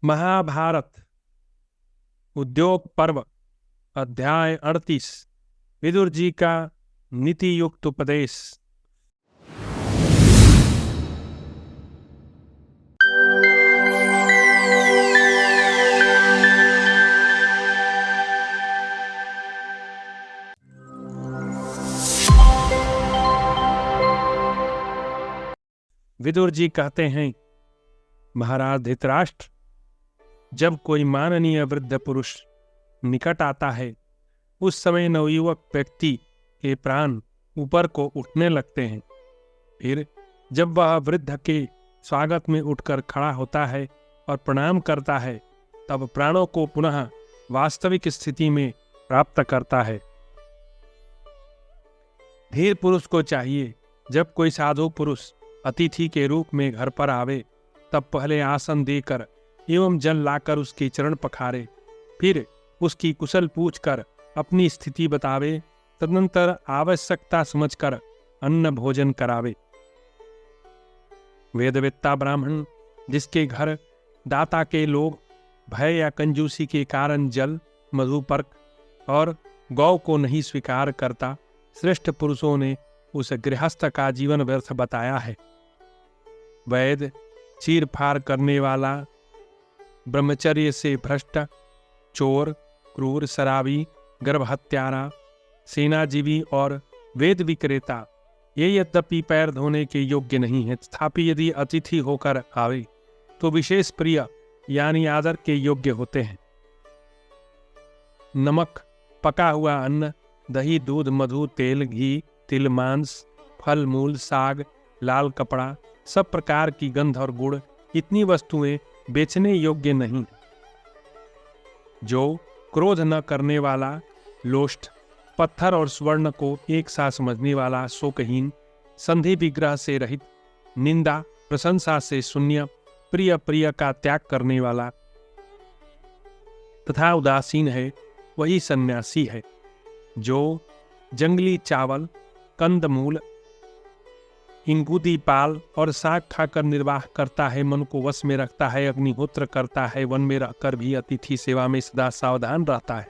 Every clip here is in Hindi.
महाभारत उद्योग पर्व अध्याय 38 विदुर जी का नीति युक्त उपदेश। विदुर जी कहते हैं, महाराज धृतराष्ट्र, जब कोई माननीय वृद्ध पुरुष निकट आता है उस समय नवयुवक व्यक्ति के प्राण ऊपर को उठने लगते हैं। फिर जब वह वृद्ध के स्वागत में उठकर खड़ा होता है और प्रणाम करता है तब प्राणों को पुनः वास्तविक स्थिति में प्राप्त करता है। धीर पुरुष को चाहिए, जब कोई साधु पुरुष अतिथि के रूप में घर पर आवे तब पहले आसन देकर एवं जल लाकर उसके चरण पखारे, फिर उसकी कुशल पूछकर अपनी स्थिति बतावे, तदनंतर आवश्यकता समझकर अन्न भोजन करावे। वेदवेत्ता ब्राह्मण जिसके घर दाता के लोग भय या कंजूसी के कारण जल, मधुपर्क और गौ को नहीं स्वीकार करता, श्रेष्ठ पुरुषों ने उस गृहस्थ का जीवन व्यर्थ बताया है। वैद, चीर फाड़ करने वाला, ब्रह्मचर्य से भ्रष्ट, चोर, क्रूर, शराबी, गर्भहत्यारा, सेनाजीवी और वेद विक्रेता ये यद्यपि पैर धोने के योग्य नहीं है, तथापि यदि अतिथि होकर आवे तो विशेष प्रिय यानी आदर के योग्य होते हैं। नमक, पका हुआ अन्न, दही, दूध, मधु, तेल, घी, तिल, मांस, फल मूल, साग, लाल कपड़ा, सब प्रकार की गंध और गुड़, इतनी वस्तुएं बेचने योग्य नहीं। जो क्रोध न करने वाला, लोष्ट, पत्थर और स्वर्ण को एक साथ समझने वाला, शोकहीन, संधि विग्रह से रहित, निंदा प्रशंसा से शून्य, प्रिय का त्याग करने वाला तथा उदासीन है, वही सन्यासी है। जो जंगली चावल, कंदमूल, इंगूदी पाल और साग खाकर निर्वाह करता है, मन को वश में रखता है, अग्निहोत्र करता है, वन में रहकर भी अतिथि सेवा में सदा सावधान रहता है,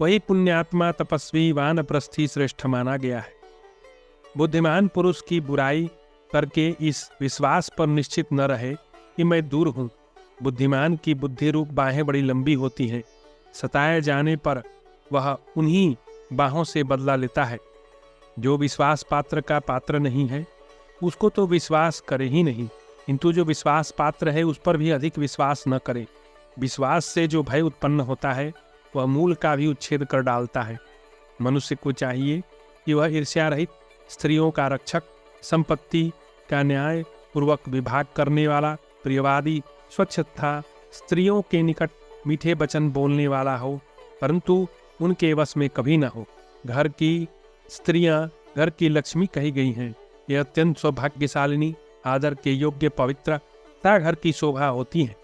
वही पुण्यात्मा, तपस्वी, वानप्रस्थी श्रेष्ठ माना गया है। बुद्धिमान पुरुष की बुराई करके इस विश्वास पर निश्चित न रहे कि मैं दूर हूं। बुद्धिमान की बुद्धि रूप बाहें बड़ी लंबी होती हैं, सताए जाने पर वह उन्हीं बाहों से बदला लेता है। जो विश्वास पात्र का पात्र नहीं है उसको तो विश्वास करे ही नहीं, किंतु जो विश्वास पात्र है उस पर भी अधिक विश्वास न करे। विश्वास से जो भय उत्पन्न होता है वह मूल का भी उच्छेद कर डालता है। मनुष्य को चाहिए कि वह ईर्ष्या रहित, स्त्रियों का रक्षक, संपत्ति का न्याय पूर्वक विभाग करने वाला, प्रियवादी, स्वच्छता, स्त्रियों के निकट मीठे वचन बोलने वाला हो, परंतु उनके वश में कभी न हो। घर की स्त्रियां घर की लक्ष्मी कही गई हैं। ये अत्यंत सौभाग्यशालिनी, आदर के योग्य, पवित्र तथा घर की शोभा होती हैं।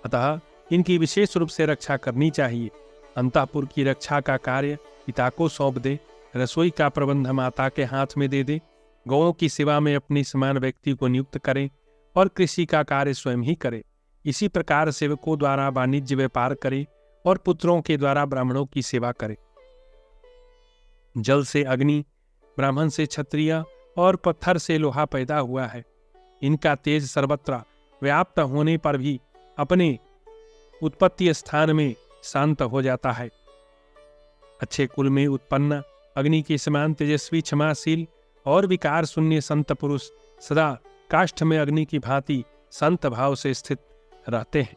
अतः इनकी विशेष रूप से रक्षा करनी चाहिए। अंतःपुर की रक्षा का कार्य पिता को सौंप दे, रसोई का प्रबंध माता के हाथ में दे दे, गौओं की सेवा में अपनी समान व्यक्ति को नियुक्त करें और कृषि का कार्य स्वयं ही करे। इसी प्रकार सेवकों द्वारा वाणिज्य व्यापार करे और पुत्रों के द्वारा ब्राह्मणों की सेवा करे। जल से अग्नि, ब्राह्मण से क्षत्रिय और पत्थर से लोहा पैदा हुआ है। इनका तेज सर्वत्र व्याप्त होने पर भी अपने उत्पत्ति स्थान में शांत हो जाता है। अच्छे कुल में उत्पन्न अग्नि के समान तेजस्वी, क्षमाशील और विकार शून्य संत पुरुष सदा काष्ठ में अग्नि की भांति संत भाव से स्थित रहते हैं।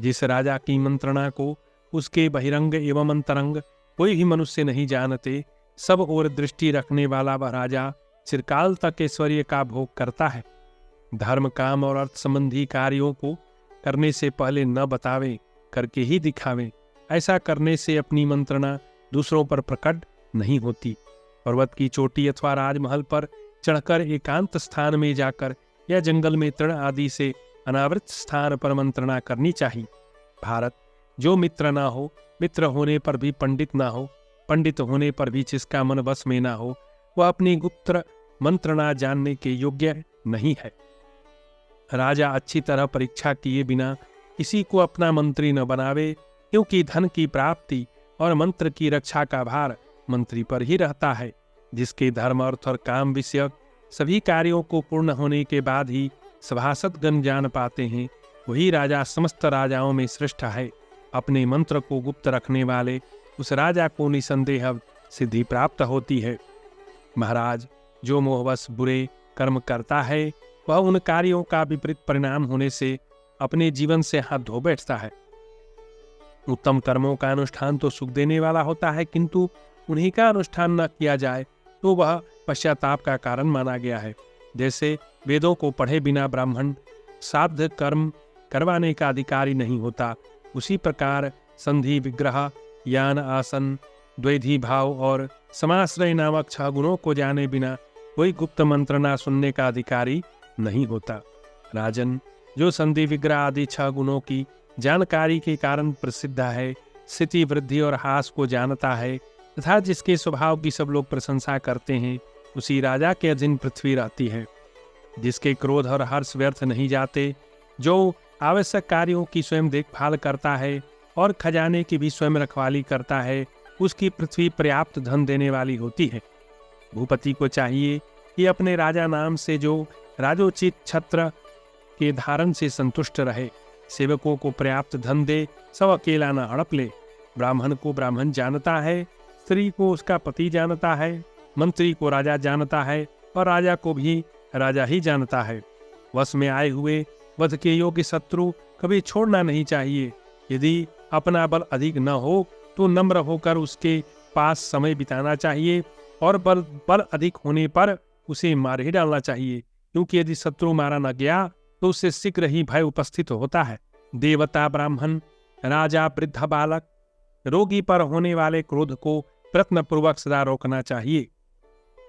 जिस राजा की मंत्रणा को उसके बहिरंग एवं अंतरंग कोई भी मनुष्य नहीं जानते, सब ओर दृष्टि रखने वाला वह राजा चिरकाल तक ऐश्वर्य का भोग करता है। धर्म, काम और अर्थ संबंधी कार्यों को करने से पहले न बतावे, करके ही दिखावे। ऐसा करने से अपनी मंत्रणा दूसरों पर प्रकट नहीं होती। पर्वत की चोटी अथवा राजमहल पर चढ़कर एकांत स्थान में जाकर या जंगल में तृण आदि से अनावृत स्थान पर मंत्रणा करनी चाहिए। भारत, जो मित्र ना हो, मित्र होने पर भी पंडित ना हो, पंडित होने पर भी जिसका मन बस में ना हो, वह अपनी गुप्त मंत्रणा जानने के योग्य नहीं है। राजा अच्छी तरह परीक्षा किए बिना किसी को अपना मंत्री न बनावे, क्योंकि धन की प्राप्ति और मंत्र की रक्षा का भार मंत्री पर ही रहता है। जिसके धर्म, अर्थ और काम विषयक सभी कार्यों को पूर्ण होने के बाद ही सभासदगण जान पाते हैं, वही राजा समस्त राजाओं में श्रेष्ठ है। अपने मंत्र को गुप्त रखने वाले उस राजा को निसंदेह सिद्धि प्राप्त होती है। महाराज, जो मोहवश बुरे कर्म करता है वह उन कार्यों का विपरीत परिणाम होने से अपने जीवन से हाथ धो बैठता है। उत्तम कर्मों का अनुष्ठान तो सुख देने वाला होता है, किंतु उन्हीं का अनुष्ठान न किया जाए तो वह पश्चाताप का कारण माना गया है। जैसे वेदों को पढ़े बिना ब्राह्मण साध कर्म करवाने का अधिकारी नहीं होता, उसी प्रकार संधि, विग्रह, यान, आसन, द्वैधी भाव और समाश्रय नामक 6 गुणों को जाने बिना कोई गुप्त मंत्रणा सुनने का अधिकारी नहीं होता। राजन, जो संधि, विग्रह आदि 6 गुणों की जानकारी के कारण प्रसिद्ध है, स्थिति, वृद्धि और हास को जानता है तथा जिसके स्वभाव की सब लोग प्रशंसा करते हैं, उसी राजा के अधीन पृथ्वी रहती है। जिसके क्रोध और हर्ष व्यर्थ नहीं जाते, जो आवश्यक कार्यों की स्वयं देखभाल करता है और खजाने की भी स्वयं रखवाली करता है, उसकी पृथ्वी पर्याप्त धन देने वाली होती है। भूपति को चाहिए कि अपने राजा नाम से जो राजोचित छत्र के धारण से संतुष्ट रहे, सेवकों को पर्याप्त धन दे, सब अकेला न हड़प ले। ब्राह्मण को ब्राह्मण जानता है, स्त्री को उसका पति जानता है, मंत्री को राजा जानता है और राजा को भी राजा ही जानता है। वश में आए हुए वध के योग्य शत्रु कभी छोड़ना नहीं चाहिए। यदि अपना बल अधिक न हो तो नम्र होकर उसके पास समय बिताना चाहिए और बल अधिक होने पर उसे मार ही डालना चाहिए, क्योंकि यदि शत्रु मारा न गया तो उससे शीघ्र ही भय उपस्थित होता है। देवता, ब्राह्मण, राजा, वृद्ध, बालक, रोगी पर होने वाले क्रोध को प्रयत्नपूर्वक सदा रोकना चाहिए।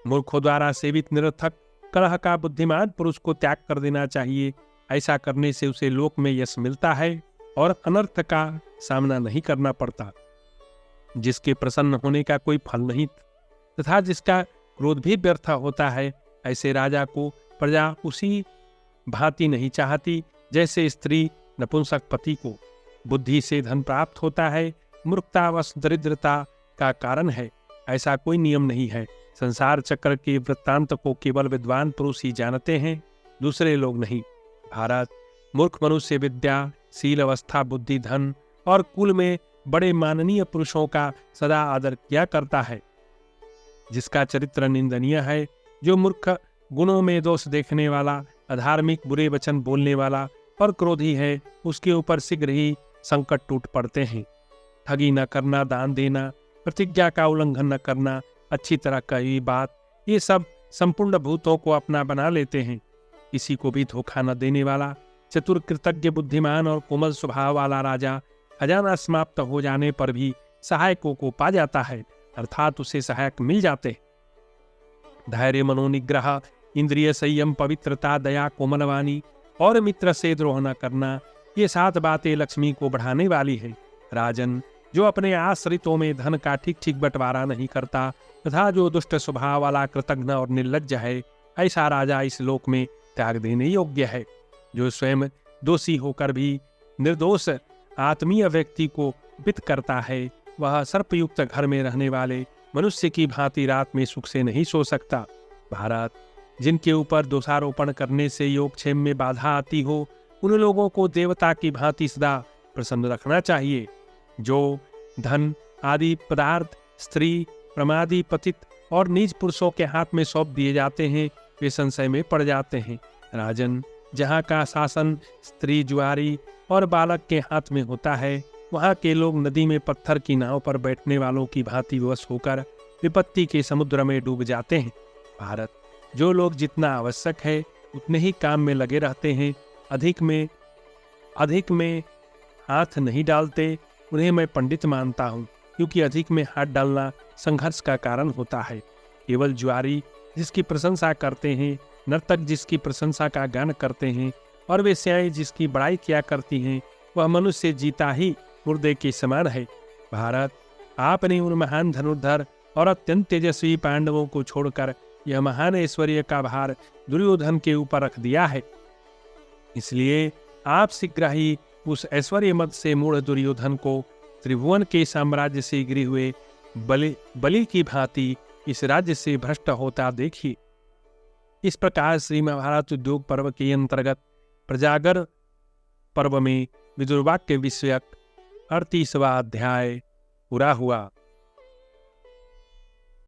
मूर्खों द्वारा सेवित निरर्थक कलह का बुद्धिमान पुरुष को त्याग कर देना चाहिए। ऐसा करने से उसे लोक में यश मिलता है और अनर्थ का सामना नहीं करना पड़ता। जिसके प्रसन्न होने का कोई फल नहीं तथा जिसका क्रोध भी व्यर्थ होता है, ऐसे राजा को प्रजा उसी भांति नहीं चाहती जैसे स्त्री नपुंसक पति को। बुद्धि से धन प्राप्त होता है, मूर्खतावश दरिद्रता का कारण है, ऐसा कोई नियम नहीं है। संसार चक्र के वृत्तांत को केवल विद्वान पुरुष ही जानते हैं, दूसरे लोग नहीं। भारत, मूर्ख मनुष्य विद्या, शील, अवस्था, बुद्धि, धन और कुल में बड़े माननीय पुरुषों का सदा आदर किया करता है। जिसका चरित्र निंदनीय है, जो मूर्ख, गुणों में दोष देखने वाला, अधार्मिक, बुरे वचन बोलने वाला और क्रोधी है, उसके ऊपर शीघ्र ही संकट टूट पड़ते हैं। ठगी न करना, दान देना, प्रतिज्ञा का उल्लंघन न करना, अच्छी तरह कही बात, ये सब संपूर्ण भूतों को अपना बना लेते हैं। किसी को भी धोखा न देने वाला, चतुर, कृतज्ञ, बुद्धिमान और कोमल स्वभाव वाला राजा खजाना समाप्त हो जाने पर भी सहायकों को पा जाता है, अर्थात उसे सहायक मिल जाते। धैर्य, मनोनिग्रह, इंद्रिय संयम, पवित्रता, दया, कोमलवाणी और मित्र से द्रोह न करना, ये 7 बातें लक्ष्मी को बढ़ाने वाली है। राजन, जो अपने आश्रितों में धन का ठीक ठीक बंटवारा नहीं करता तथा जो दुष्ट स्वभाव वाला, कृतघ्न और निर्लज्ज है, ऐसा राजा इस लोक में त्याग देने योग्य है। जो स्वयं दोषी होकर भी निर्दोष आत्मीय व्यक्ति को वित्त करता है, वह सर्पयुक्त घर में रहने वाले मनुष्य की भांति रात में सुख से नहीं सो सकता। भारत, जिनके ऊपर दोषारोपण करने से योगक्षेम में बाधा आती हो, उन लोगों को देवता की भांति सदा प्रसन्न रखना चाहिए। जो धन आदि पदार्थ स्त्री, प्रमादी, पतित और नीच पुरुषों के हाथ में सौंप दिए जाते हैं, वे संशय में पड़ जाते हैं। राजन, जहाँ का शासन स्त्री, जुआरी और बालक के हाथ में होता है, वहाँ के लोग नदी में पत्थर की नाव पर बैठने वालों की भांति विवश होकर विपत्ति के समुद्र में डूब जाते हैं। भारत, जो लोग जितना आवश्यक है उतने ही काम में लगे रहते हैं, अधिक में हाथ नहीं डालते, उन्हें मैं पंडित मानता हूँ, क्योंकि अधिक में हाथ डालना संघर्ष का कारण होता है। केवल जुआरी जिसकी प्रशंसा करते हैं, नर्तक जिसकी प्रशंसा का गान करते हैं और वेश्याएं जिसकी बड़ाई किया करती हैं, वह मनुष्य जीता ही मुर्दे के समान है। भारत, आपने उन महान धनुर्धर और अत्यंत तेजस्वी पांडवों को छोड़कर यह महान ऐश्वर्य का भार दुर्योधन के ऊपर रख दिया है। इसलिए आप शीघ्र ही उस ऐश्वर्य मद से मूढ़ दुर्योधन को त्रिभुवन के साम्राज्य से गिरे हुए बलि की भांति इस राज्य से भ्रष्ट होता देखी। इस प्रकार श्री महाभारत उद्योग पर्व के अंतर्गत प्रजागर पर्व में विदुरवाक्य विषयक 38वां अध्याय पूरा हुआ।